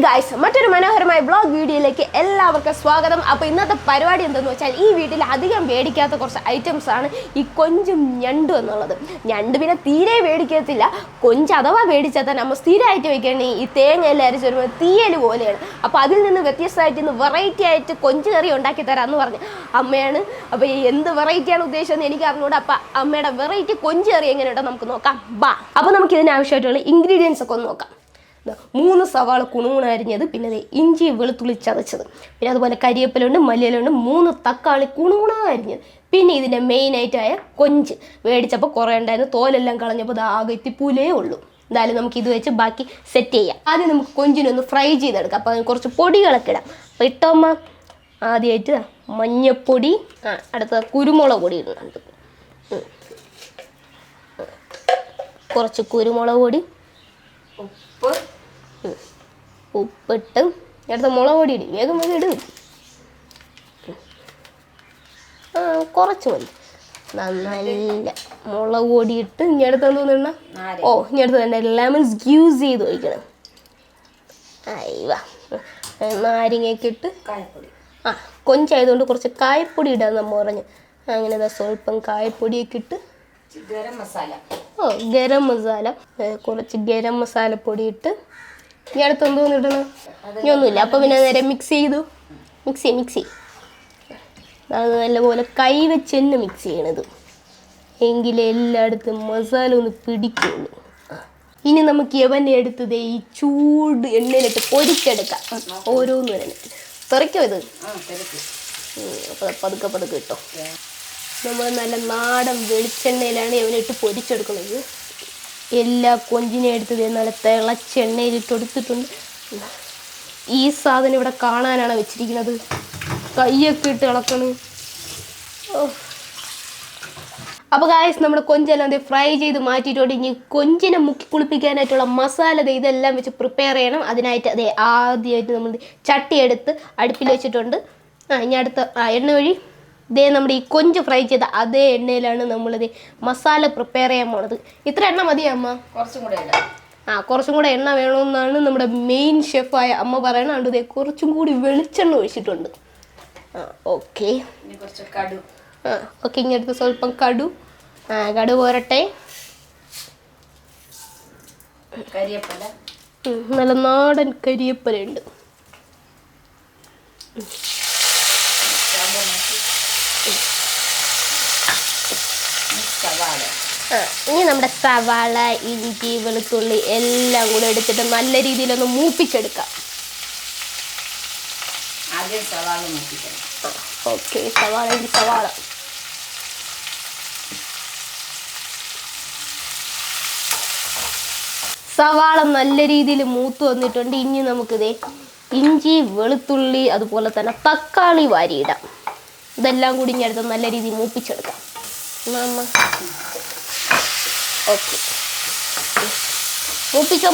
Guys മറ്റൊരു മനോഹരമായ vlog വീഡിയോയിലേക്ക് എല്ലാവർക്കും സ്വാഗതം. അപ്പോൾ ഇന്നത്തെ പരിപാടി എന്തെന്ന് വെച്ചാൽ ഈ വീട്ടിൽ അധികം മേടിക്കാത്ത കുറച്ച് ഐറ്റംസ് ആണ് ഈ കൊഞ്ചും ഞണ്ടും എന്നുള്ളത്. ഞണ്ട് പിന്നെ തീരെ മേടിക്കത്തില്ല. കൊഞ്ച് അഥവാ മേടിച്ചാൽ തന്നെ നമ്മൾ സ്ഥിരമായിട്ട് വെക്കണേ ഈ തേങ്ങ എല്ലാം അരച്ച് വരുമ്പോൾ തീയൽ പോലെയാണ്. അപ്പോൾ അതിൽ നിന്ന് വ്യത്യസ്തമായിട്ട് ഇന്ന് വെറൈറ്റി ആയിട്ട് കൊഞ്ച് കറി ഉണ്ടാക്കി തരാമെന്ന് പറഞ്ഞു അമ്മയാണ്. അപ്പോൾ എന്ത് വെറൈറ്റിയാണ് ഉദ്ദേശിച്ചതെന്ന് എനിക്ക് അറിഞ്ഞൂടെ. അപ്പോൾ അമ്മയുടെ വെറൈറ്റി കൊഞ്ച് കറി എങ്ങനെയുണ്ടോ നമുക്ക് നോക്കാം. ബാ. അപ്പോൾ നമുക്ക് ഇതിനാവശ്യമായിട്ടുള്ള ഇൻഗ്രീഡിയൻസ് ഒക്കെ ഒന്ന് നോക്കാം. 3 സവാള കുണുകുണ അരിഞ്ഞത്, പിന്നെ ഇഞ്ചി വെളുത്തുള്ളി ചതച്ചത്, പിന്നെ അതുപോലെ കരിവേപ്പിലുണ്ട്, മല്ലിയിലുണ്ട്, 3 തക്കാളി കുണുകുണ അരിഞ്ഞത്, പിന്നെ ഇതിൻ്റെ മെയിനായിട്ടായ കൊഞ്ച് മേടിച്ചപ്പോൾ കുറേ ഉണ്ടായിരുന്നു. തോലെല്ലാം കളഞ്ഞപ്പോൾ ആകെ എത്തിപ്പൂലേ ഉള്ളൂ. എന്തായാലും നമുക്ക് ഇത് വെച്ച് ബാക്കി സെറ്റ് ചെയ്യാം. ആദ്യം നമുക്ക് കൊഞ്ചിനൊന്ന് ഫ്രൈ ചെയ്തെടുക്കാം. അപ്പോൾ അതിന് കുറച്ച് പൊടികളൊക്കെ ഇടാം. അപ്പോൾ ഇട്ടോമ്മ ആദ്യമായിട്ട് മഞ്ഞപ്പൊടി, അടുത്ത കുരുമുളക് പൊടി ഇടുന്നുണ്ട്, കുറച്ച് കുരുമുളക് പൊടി, ഉപ്പിട്ട് അടുത്ത മുളക് പൊടി ഇടും. വേഗം വേഗം ഇടും, കുറച്ച് മതി. നല്ല മുളക് പൊടി ഇട്ട് ഇനി അടുത്ത് തോന്നുന്ന ഇനി അടുത്ത് തന്നെ ലെമൺ ജ്യൂസ് ചെയ്ത് ഒഴിക്കണം. അയ്യ നാരങ്ങയൊക്കെ ഇട്ട് കൊഞ്ചായതുകൊണ്ട് കുറച്ച് കായപ്പൊടി ഇടാന്ന് നമ്മൾ പറഞ്ഞു. അങ്ങനെ സ്വല്പം കായപ്പൊടിയൊക്കെ ഇട്ട് ഗരം മസാല കുറച്ച് ഗരം മസാലപ്പൊടി ഇട്ട് ഇനി അടുത്ത് എന്തോന്ന് ഇടണം? ഇനി ഒന്നുമില്ല. അപ്പോൾ പിന്നെ നേരെ മിക്സ് ചെയ്തു. മിക്സ് അത് നല്ലപോലെ കൈ വെച്ച് തന്നെ മിക്സ് ചെയ്യണത്, എങ്കിലേ എല്ലായിടത്തും മസാല ഒന്ന് പിടിക്കുള്ളൂ. ഇനി നമുക്ക് യവനെ എടുത്തത് ഈ ചൂട് എണ്ണയിലിട്ട് പൊരിച്ചെടുക്കാം. ഓരോന്ന് തന്നെ തെറിക്കോ ഇത്. അപ്പോൾ പതുക്കെ കിട്ടോ. നമ്മൾ നല്ല നാടൻ വെളിച്ചെണ്ണയിലാണ് യവനിട്ട് പൊരിച്ചെടുക്കുന്നത്. എല്ലാ കൊഞ്ചിനെ എടുത്തത് നല്ല തിളച്ച എണ്ണയിലിട്ട് എടുത്തിട്ടുണ്ട്. ഈ സാധനം ഇവിടെ കാണാനാണ് വെച്ചിരിക്കുന്നത്. കൈയൊക്കെ ഇട്ട് ഇളക്കണം. അപ്പോൾ ഗായ്സ് നമ്മുടെ കൊഞ്ചെല്ലാം ഫ്രൈ ചെയ്ത് മാറ്റിയിട്ടുണ്ട്. ഇനി കൊഞ്ചിനെ മുക്കി കുളിപ്പിക്കാനായിട്ടുള്ള മസാല ഇതെല്ലാം വെച്ച് പ്രിപ്പയർ ചെയ്യണം. അതിനായിട്ട് ആദ്യമായിട്ട് നമ്മൾ ചട്ടി എടുത്ത് അടുപ്പിൽ വെച്ചിട്ടുണ്ട്. ഇനി അടുത്ത എണ്ണ വഴി നമ്മുടെ ഈ കൊഞ്ച് ഫ്രൈ ചെയ്ത അതേ എണ്ണയിലാണ് നമ്മളിത് മസാല പ്രിപ്പയർ ചെയ്യാൻ പോണത്. ഇത്ര എണ്ണ മതിയോ അമ്മ? കുറച്ചും കൂടെ എണ്ണ വേണമെന്നാണ് നമ്മുടെ മെയിൻ ഷെഫായ അമ്മ പറയണത്. അതുകൊണ്ട് കുറച്ചും കൂടി വെളിച്ചെണ്ണ ഒഴിച്ചിട്ടുണ്ട്. ഓക്കെ ഇനി അടുത്ത് സ്വല്പം കടു പോരട്ടെ. നല്ല നാടൻ കരിയപ്പല ഉണ്ട്. ഇനി നമ്മുടെ സവാള, ഇഞ്ചി, വെളുത്തുള്ളി എല്ലാം കൂടെ എടുത്തിട്ട് നല്ല രീതിയിലൊന്ന് മൂപ്പിച്ചെടുക്കാം. ഓക്കെ സവാള നല്ല രീതിയിൽ മൂത്ത് വന്നിട്ടുണ്ട്. ഇനി നമുക്കിത് ഇഞ്ചി, വെളുത്തുള്ളി, അതുപോലെ തന്നെ തക്കാളി വാരിയിടാം. ഇതെല്ലാം കൂടി ഇനി അടുത്ത് നല്ല രീതിയിൽ മൂപ്പിച്ചെടുക്കാം. ഓക്കെ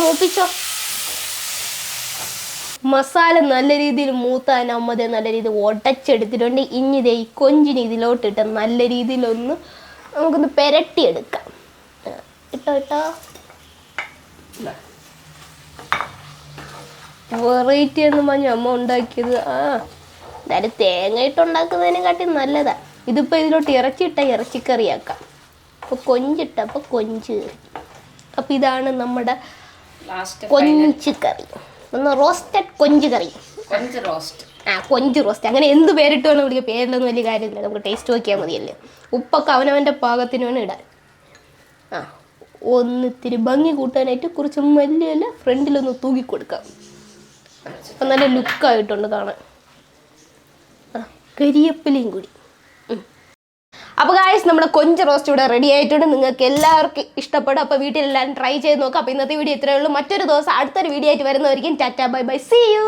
മൂപ്പിച്ചോ. മസാല നല്ല രീതിയിൽ മൂത്താൻ അമ്മതെ നല്ല രീതിയിൽ ഉടച്ചെടുത്തിട്ടുണ്ട്. ഇനി ഈ കൊഞ്ചിന് ഇതിലോട്ടിട്ട് നല്ല രീതിയിലൊന്ന് നമുക്കൊന്ന് പെരട്ടിയെടുക്കാം. ഇട്ടോ വെറൈറ്റി എന്ന് പറഞ്ഞ അമ്മ ഉണ്ടാക്കിയത്. എന്തായാലും തേങ്ങ ഇട്ടുണ്ടാക്കുന്നതിനെക്കാട്ടി നല്ലതാ. ഇതിപ്പോൾ ഇതിലോട്ട് ഇറച്ചിക്കറിയാക്കാം. അപ്പോൾ കൊഞ്ചിട്ടപ്പോൾ കൊഞ്ച് കറി. അപ്പോൾ ഇതാണ് നമ്മുടെ കൊഞ്ച് കറി, റോസ്റ്റഡ് കൊഞ്ച് കറി. കൊഞ്ച് റോസ്റ്റ് അങ്ങനെ എന്ത് പേരിട്ട് വേണം വിളിക്കുക. പേരിലൊന്നും വലിയ കാര്യമില്ല. നമുക്ക് ടേസ്റ്റ് നോക്കിയാൽ മതിയല്ലേ. ഉപ്പൊക്കെ അവനവൻ്റെ പാകത്തിന് വേണം ഇടാൻ. ഒന്നിത്തിരി ഭംഗി കൂട്ടാനായിട്ട് കുറച്ച് മല്ലിയില ഫ്രണ്ടിലൊന്ന് തൂക്കി കൊടുക്കാം. അപ്പം നല്ല ലുക്കായിട്ടുണ്ട് കാണാൻ. കരിയപ്പിലയും കൂടി. അപ്പോൾ ഗായ്സ് നമ്മുടെ കൊഞ്ച് റോസ്റ്റ് ഇവിടെ റെഡി ആയിട്ടുണ്ട്. നിങ്ങൾക്ക് എല്ലാവർക്കും ഇഷ്ടപ്പെടും. അപ്പോൾ വീട്ടിലെല്ലാവരും ട്രൈ ചെയ്ത് നോക്കാം. അപ്പോൾ ഇന്നത്തെ വീഡിയോ ഇത്രയേ ഉള്ളൂ. മറ്റൊരു ദിവസം അടുത്തൊരു വീഡിയോ ആയിട്ട് വരുന്നവരിക്കും. Tata bye bye, see U.